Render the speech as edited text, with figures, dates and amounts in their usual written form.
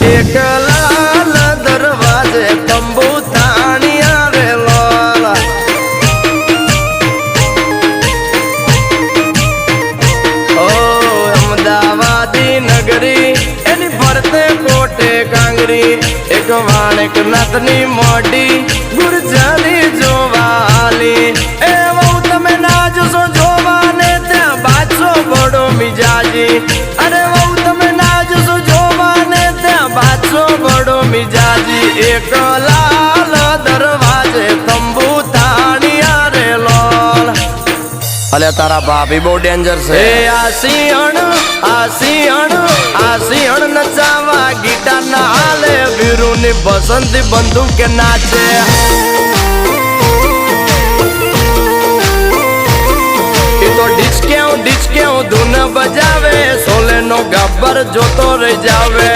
એક લાલ દરવાજે તંબુ તાણી આવેલો ઓ અમદાવાદી નગરી એની ફરતે કોટે કાંગરી એક વાણેક નાથની મોઢી ગુરજાની જોવાલી એ વહુ તમે ના જોશો જોવાને ત્યાં બાદશો બડો મિજાજી અરે વહુ તમે ના જોશો જોવાને ત્યાં બાદશો બડો મિજાજી એક લાલ દરવાજે તંબુ તાણી આરેલો અલે તારા ભાભી બહુ ડેન્જર છે આ સિંહણ નચાવા ગીટાર ના હાલે વીરુ ની બસંતી બંદૂક કે નાચે તો ડિસ્કે ધૂન બજાવે સોલે નો ગબ્બર જોતો રહી જાવે